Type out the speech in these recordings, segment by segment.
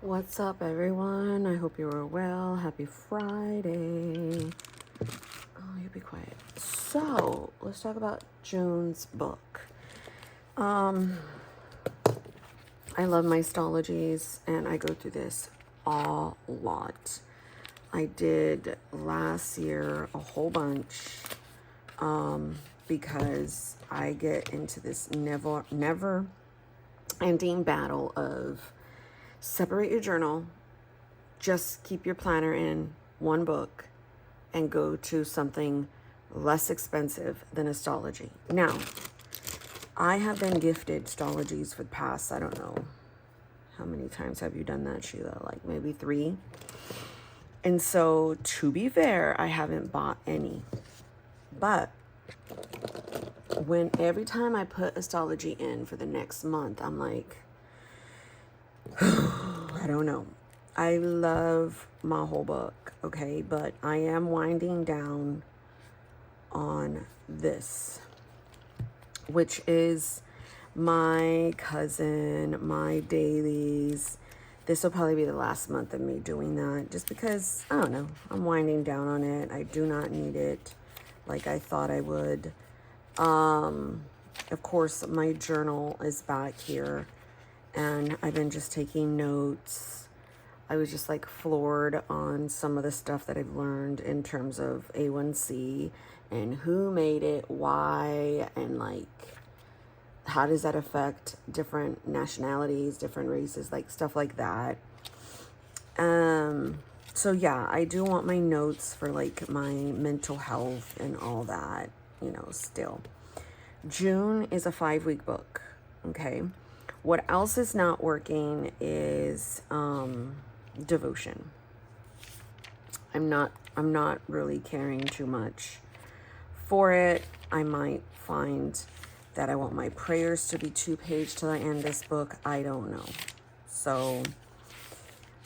What's up, everyone? I hope you are well. Happy Friday. Oh, you be quiet. So, let's talk about June's book. I love my Stalogies, and I go through this a lot. I did last year a whole bunch because I get into this never ending battle of separate your journal, just keep your planner in one book, and go to something less expensive than a Stalogy. Now, I have been gifted Stalogies for the past, I don't know, how many times have you done that, Sheila? Like maybe 3. And so, to be fair, I haven't bought any. But every time I put a Stalogy in for the next month, I'm like, I don't know. I love my whole book, okay? But I am winding down on this, which is my cousin, my dailies. This will probably be the last month of me doing that just because, I don't know, I'm winding down on it. I do not need it like I thought I would. Of course, my journal is back here, and I've been just taking notes. I was just like floored on some of the stuff that I've learned in terms of A1C and who made it, why, and like how does that affect different nationalities, different races, like stuff like that. So yeah, I do want my notes for like my mental health and all that, still. June is a 5-week book, okay? What else is not working is devotion. I'm not really caring too much for it. I might find that I want my prayers to be 2-page till I end this book. I don't know. So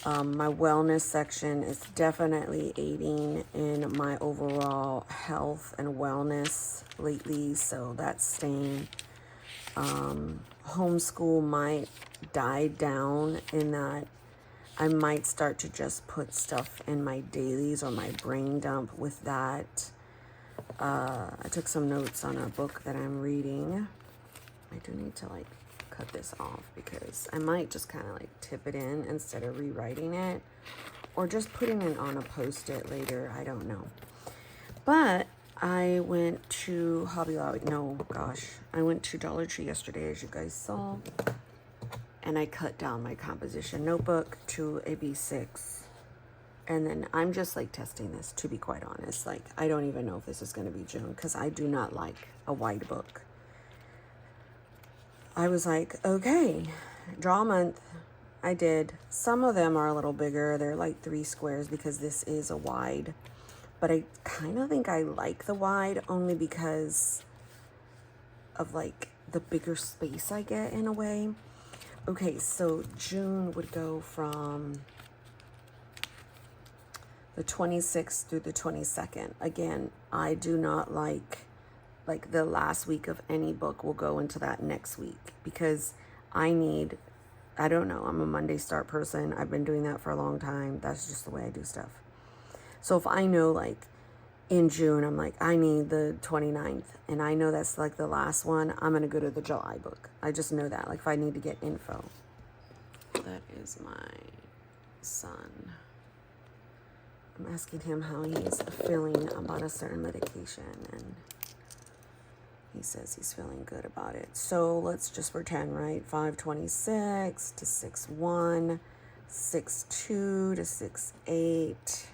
my wellness section is definitely aiding in my overall health and wellness lately. So that's staying. Homeschool might die down in that I might start to just put stuff in my dailies or my brain dump with that. I took some notes on a book that I'm reading. I do need to like cut this off because I might just kind of like tip it in instead of rewriting it or just putting it on a post-it later. I don't know. But I went to Hobby Lobby. No, gosh. I went to Dollar Tree yesterday, as you guys saw. And I cut down my composition notebook to a B6. And then I'm just like testing this, to be quite honest. Like, I don't even know if this is going to be June because I do not like a wide book. I was like, okay, draw a month. I did. Some of them are a little bigger. They're like 3 squares because this is a wide. But I kind of think I like the wide only because of like the bigger space I get in a way. Okay, so June would go from the 26th through the 22nd. Again, I do not like the last week of any book will go into that next week because I don't know, I'm a Monday start person. I've been doing that for a long time. That's just the way I do stuff. So if I know like in June, I'm like, I need the 29th and I know that's like the last one, I'm going to go to the July book. I just know that, like if I need to get info. That is my son. I'm asking him how he's feeling about a certain medication and he says he's feeling good about it. So let's just pretend, right? 526 to 61, 62 to 68,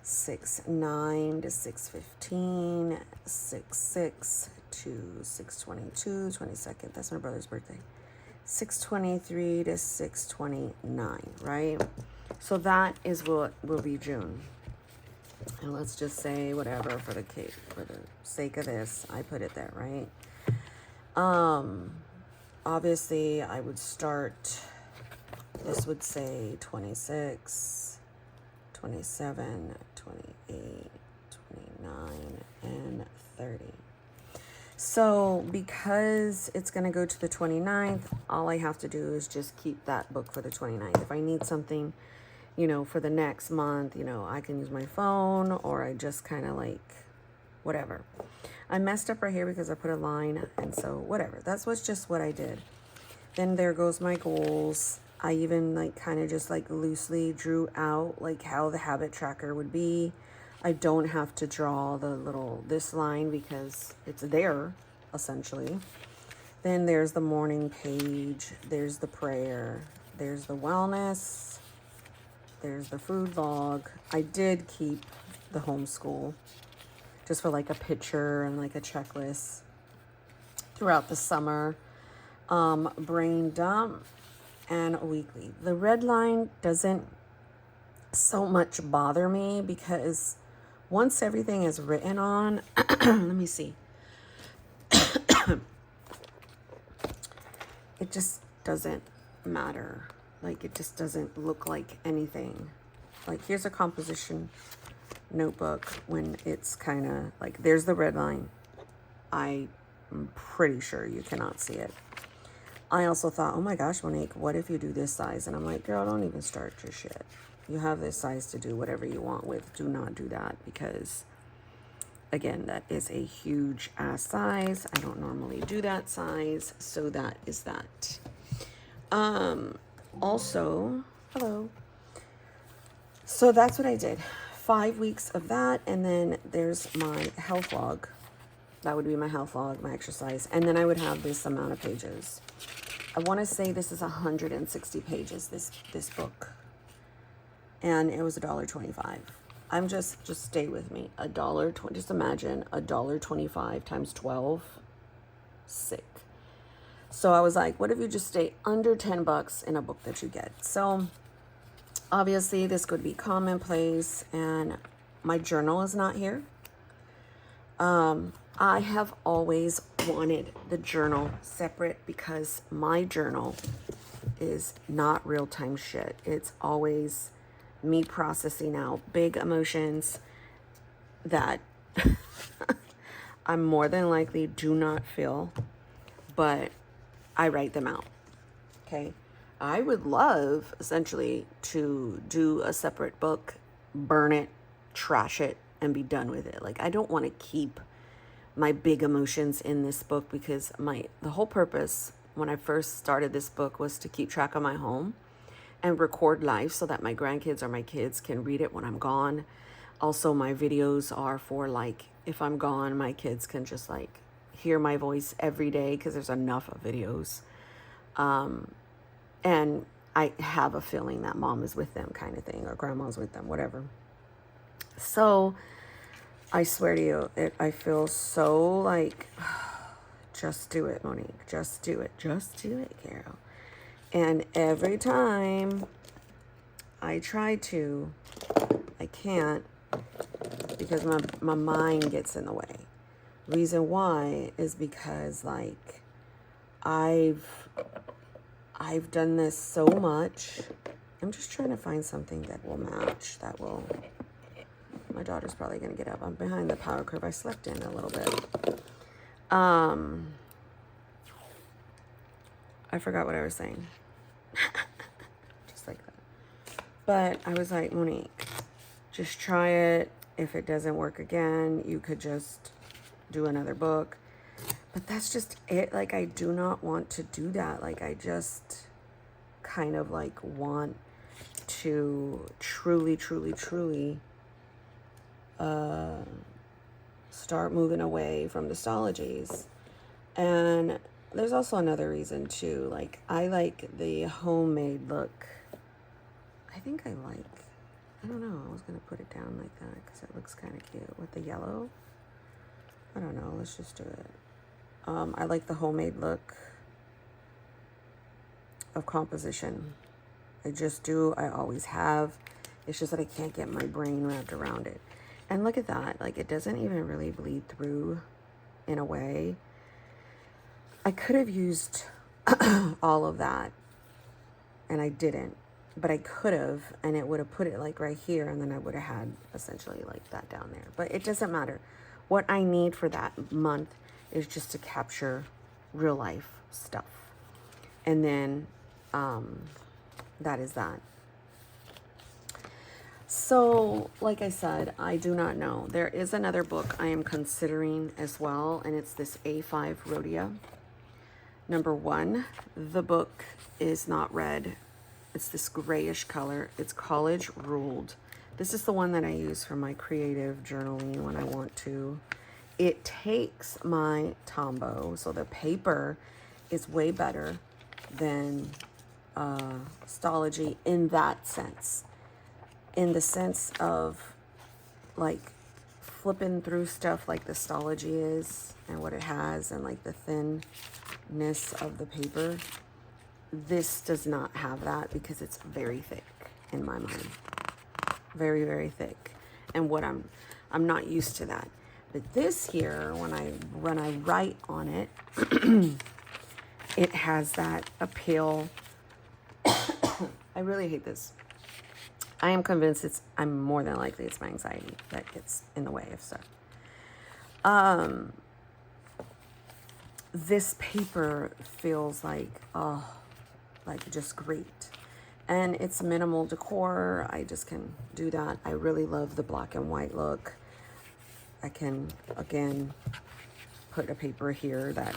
69 to 615, 66 to 622, 22nd. That's my brother's birthday. 623 to 629, right? So that is what will be June. And let's just say whatever for the sake of this, I put it there, right? Obviously I would start, this would say 26, 27, 28, 29, and 30. So because it's going to go to the 29th, all I have to do is just keep that book for the 29th. If I need something, for the next month, I can use my phone, or I just kind of like, whatever. I messed up right here because I put a line, and so whatever. That's just what I did. Then there goes my goals. I even like kind of just like loosely drew out like how the habit tracker would be. I don't have to draw this line because it's there essentially. Then there's the morning page, there's the prayer, there's the wellness, there's the food log. I did keep the homeschool just for like a picture and like a checklist throughout the summer. Brain dump and a weekly. The red line doesn't so much bother me because once everything is written on, let me see. It just doesn't matter. Like, it just doesn't look like anything. Like, here's a composition notebook when it's kind of like, there's the red line. I'm pretty sure you cannot see it. I also thought, oh my gosh, Monique, what if you do this size? And I'm like, girl, don't even start your shit. You have this size to do whatever you want with. Do not do that because, again, that is a huge ass size. I don't normally do that size, so that is that. Also, hello. So that's what I did. 5 weeks of that, and then there's my health log. That would be my health log, my exercise, and then I would have this amount of pages. I want to say this is 160 pages, this book. And it was $1.25. I'm just stay with me. $1.20. Just imagine $1.25 times 12. Sick. So I was like, what if you just stay under $10 in a book that you get? So obviously this could be commonplace, and my journal is not here. I have always wanted the journal separate because my journal is not real-time shit. It's always me processing out big emotions that I'm more than likely do not feel, but I write them out. Okay. I would love essentially to do a separate book, burn it, trash it, and be done with it. Like, I don't want to keep my big emotions in this book because the whole purpose when I first started this book was to keep track of my home and record live so that my grandkids or my kids can read it when I'm gone. Also, my videos are for like, if I'm gone, my kids can just like hear my voice every day because there's enough of videos. And I have a feeling that mom is with them kind of thing, or grandma's with them, whatever. So I swear to you, I feel so like, just do it, Monique. Just do it. Just do it, Carol. And every time I try to, I can't because my mind gets in the way. Reason why is because like I've done this so much. I'm just trying to find something that will match, my daughter's probably going to get up. I'm behind the power curve. I slept in a little bit. I forgot what I was saying. Just like that. But I was like, Monique, just try it. If it doesn't work again, you could just do another book. But that's just it. Like, I do not want to do that. Like, I just kind of like want to truly start moving away from the Stalogies. And there's also another reason too. Like, I like the homemade look. I don't know. I was going to put it down like that because it looks kind of cute with the yellow. I don't know. Let's just do it. I like the homemade look of composition. I just do. I always have. It's just that I can't get my brain wrapped around it. And look at that. Like, it doesn't even really bleed through in a way. I could have used all of that, and I didn't. But I could have, and it would have put it like right here, and then I would have had essentially like that down there. But it doesn't matter. What I need for that month is just to capture real life stuff. And then that is that. So, like I said, I do not know. There is another book I am considering as well, and it's this A5 Rhodia. Number 1, the book is not red. It's this grayish color. It's College Ruled. This is the one that I use for my creative journaling when I want to. It takes my Tombow, so the paper is way better than Stalogy in that sense. In the sense of like flipping through stuff like the Stalogy is and what it has and like the thinness of the paper. This does not have that because it's very thick in my mind. Very, very thick. And what I'm not used to that. But this here, when I write on it, it has that appeal. I really hate this. I am convinced I'm more than likely it's my anxiety that gets in the way of stuff. This paper feels like, like just great. And it's minimal decor. I just can do that. I really love the black and white look. I can, again, put a paper here that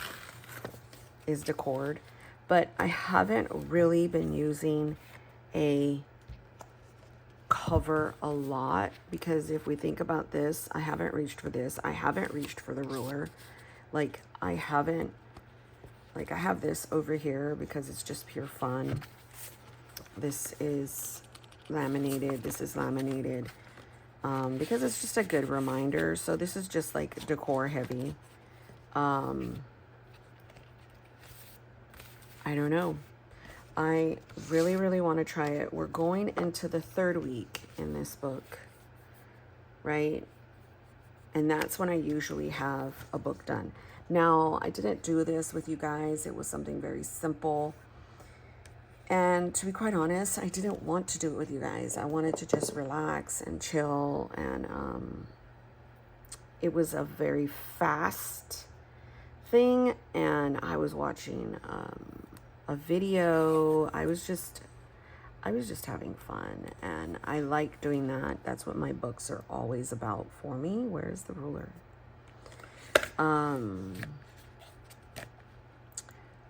is decored. But I haven't really been using a cover a lot, because if we think about this, I haven't reached for this. I haven't reached for the ruler. Like, I haven't, like, I have this over here because it's just pure fun. This is laminated. This is laminated because it's just a good reminder. So this is just like decor heavy. I don't know. I really, really want to try it. We're going into the 3rd week in this book, right? And that's when I usually have a book done. Now, I didn't do this with you guys. It was something very simple. And to be quite honest, I didn't want to do it with you guys. I wanted to just relax and chill. And it was a very fast thing. And I was watching a video. I was just having fun, and I like doing that. That's what my books are always about for me. Where's the ruler?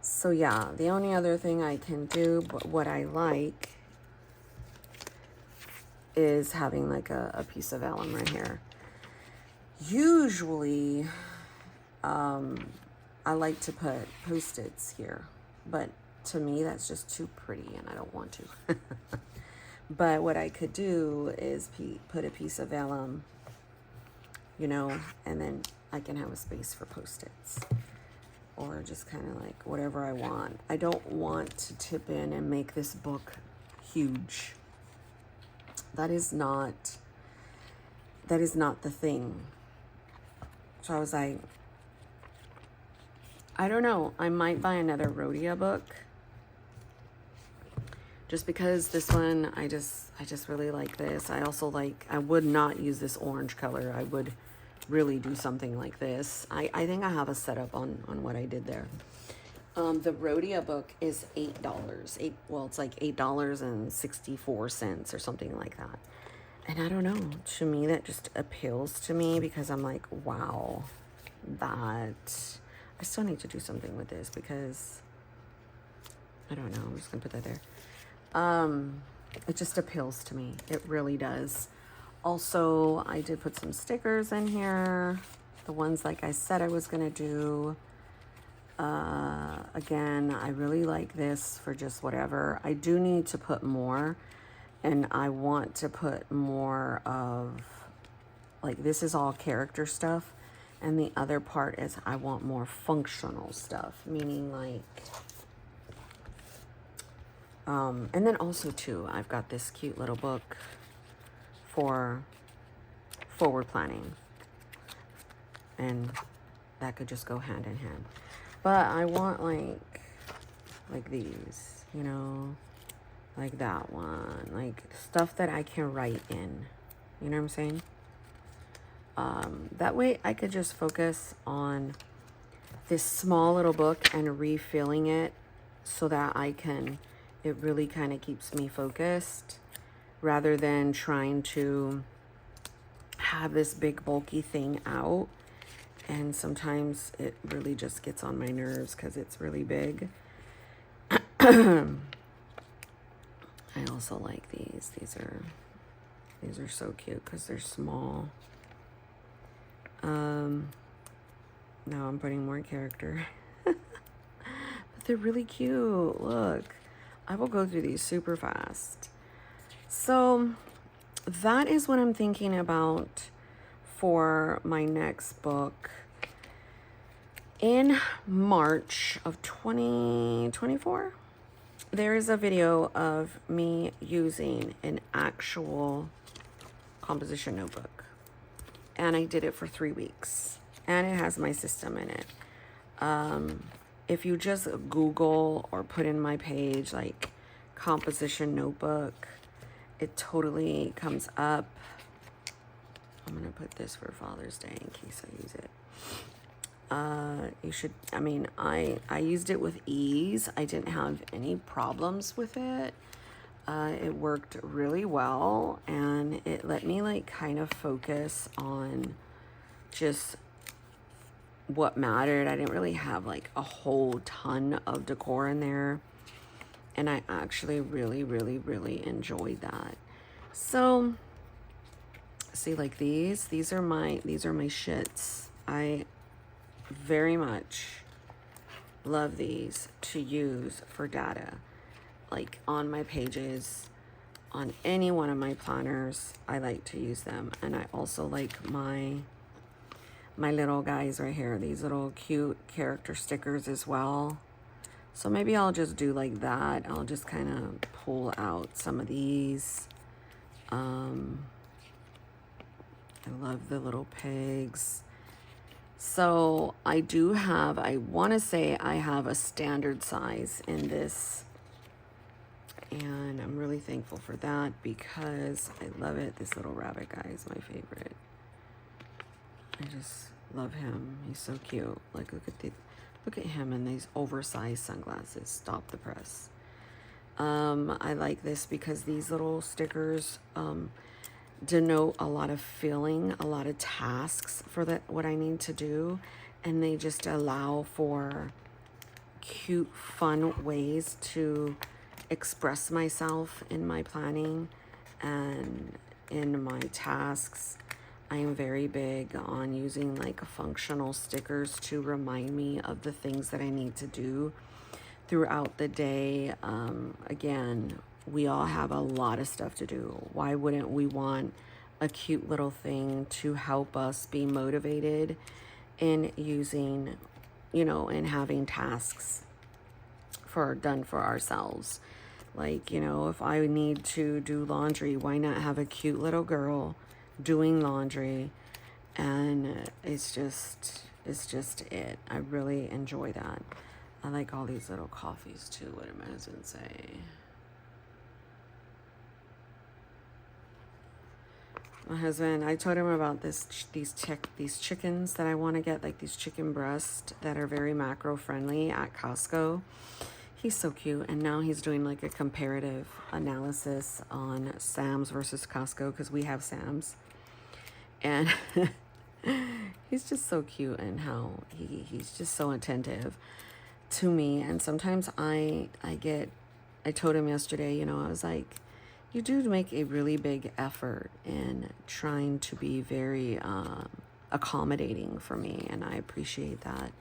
So yeah, the only other thing I can do, but what I like, is having like a piece of vellum right here. Usually, I like to put Post-its here, but to me, that's just too pretty, and I don't want to. But what I could do is put a piece of vellum, you know, and then I can have a space for Post-its. Or just kind of like whatever I want. I don't want to tip in and make this book huge. That is not the thing. So I was like, I don't know. I might buy another Rhodia book. Just because this one, I just really like this. I also like, I would not use this orange color. I would really do something like this. I think I have a setup on what I did there. The Rhodia book is $8. Well, it's like $8.64 or something like that. And I don't know, to me that just appeals to me because I'm like, wow, that I still need to do something with this because I don't know. I'm just gonna put that there. It just appeals to me. It really does. Also, I did put some stickers in here. The ones like I said I was gonna do. Again, I really like this for just whatever. I do need to put more, and I want to put more of, like, this is all character stuff, and the other part is I want more functional stuff, meaning like, and then also too, I've got this cute little book for forward planning, and that could just go hand in hand. But I want like these, you know, like that one, like stuff that I can write in, you know what I'm saying? That way I could just focus on this small little book and refilling it so that it really kind of keeps me focused rather than trying to have this big bulky thing out. And sometimes it really just gets on my nerves because it's really big. I also like these. These are so cute because they're small. Now I'm putting more character. But they're really cute. Look, I will go through these super fast. So that is what I'm thinking about for my next book. In March of 2024, there is a video of me using an actual composition notebook. And I did it for 3 weeks. And it has my system in it. If you just Google or put in my page, like, composition notebook, it totally comes up. I'm going to put this for Father's Day in case I use it. You should, I mean, I used it with ease. I didn't have any problems with it. It worked really well, and it let me like kind of focus on just what mattered. I didn't really have like a whole ton of decor in there, and I actually really enjoyed that. So see, like these are my shits. I very much love these to use for data, like on my pages, on any one of my planners. I like to use them. And I also like my little guys right here, these little cute character stickers as well. So maybe I'll just do like that. I'll just kind of pull out some of these. I love the little pigs. So I do have, I want to say I have a standard size in this, and I'm really thankful for that because I love it. This little rabbit guy is my favorite. I just love him. He's so cute. Like, look at him in these oversized sunglasses. Stop the press. I like this because these little stickers denote a lot of feeling, a lot of tasks for what I need to do, and they just allow for cute, fun ways to express myself in my planning and in my tasks. I am very big on using like functional stickers to remind me of the things that I need to do throughout the day. Again, we all have a lot of stuff to do. Why wouldn't we want a cute little thing to help us be motivated in using, and having tasks done for ourselves? Like, if I need to do laundry, why not have a cute little girl doing laundry? And it's just it. I really enjoy that. I like all these little coffees too. What did my husband say? My husband, I told him about these chickens that I want to get, like these chicken breasts that are very macro friendly at Costco. He's so cute, and now he's doing like a comparative analysis on Sam's versus Costco because we have Sam's, and he's just so cute and how he's just so attentive to me. And sometimes I told him yesterday, I was like, you do make a really big effort in trying to be very accommodating for me, and I appreciate that.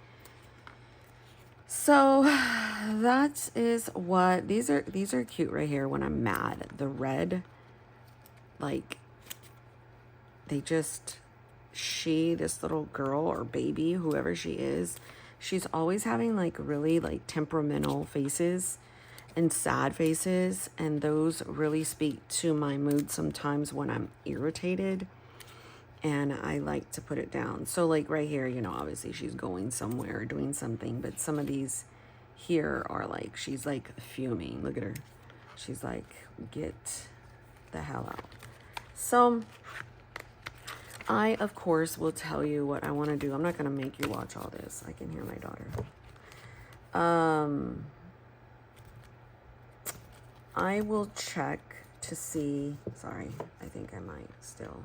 So that is what these are cute right here when I'm mad. The red, like, this little girl or baby, whoever she is, she's always having like really like temperamental faces and sad faces, and those really speak to my mood sometimes when I'm irritated, and I like to put it down. So like right here, obviously she's going somewhere or doing something, but some of these here are like, she's like fuming. Look at her. She's like, get the hell out. So I, of course, will tell you what I want to do. I'm not going to make you watch all this. I can hear my daughter. I will check to see. Sorry, I think I might still.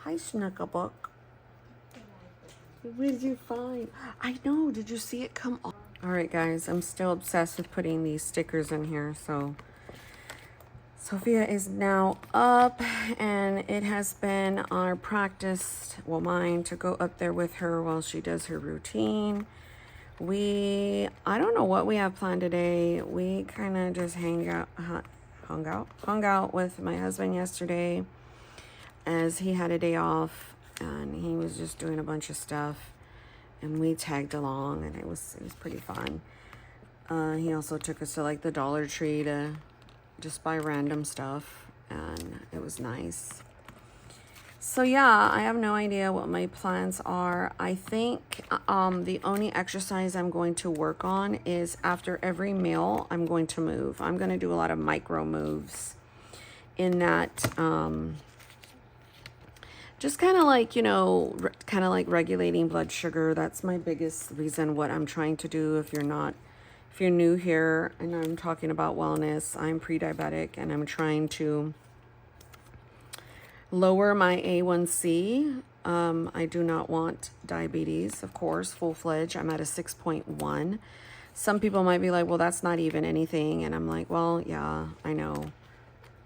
Hi, Snugglebuck. What did you find? I know. Did you see it come off? All right, guys. I'm still obsessed with putting these stickers in here. So Sophia is now up, and it has been our practice, well, mine, to go up there with her while she does her routine. I don't know what we have planned today. We kind of just hung out with my husband yesterday, as he had a day off, and he was just doing a bunch of stuff, and we tagged along, and it was pretty fun. He also took us to like the Dollar Tree to just buy random stuff, and it was nice. So yeah, I have no idea what my plans are. I think the only exercise I'm going to work on is after every meal, I'm going to move. I'm going to do a lot of micro moves in that, just kind of like, you know, kind of like regulating blood sugar. That's my biggest reason what I'm trying to do. If you're new here and I'm talking about wellness, I'm pre-diabetic, and I'm trying to lower my A1C. I do not want diabetes, of course, full-fledged. I'm at a 6.1. Some people might be like, well, that's not even anything. And I'm like, well, yeah, I know.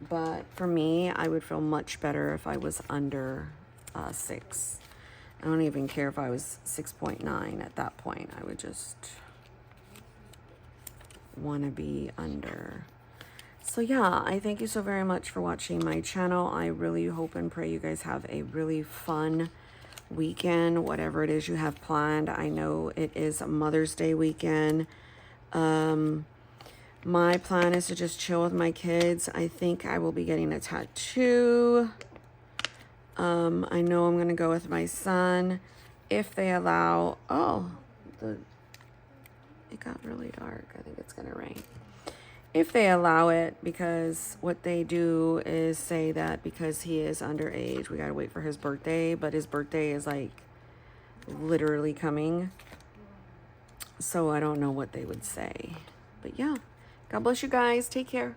But for me, I would feel much better if I was under 6. I don't even care if I was 6.9 at that point. I would just want to be under. So yeah, I thank you so very much for watching my channel. I really hope and pray you guys have a really fun weekend, whatever it is you have planned. I know it is a Mother's Day weekend. My plan is to just chill with my kids. I think I will be getting a tattoo. I know I'm gonna go with my son if they allow. Oh, it got really dark. I think it's gonna rain. If they allow it, because what they do is say that because he is underage, we gotta wait for his birthday, but his birthday is like literally coming. So I don't know what they would say. But yeah, God bless you guys. Take care.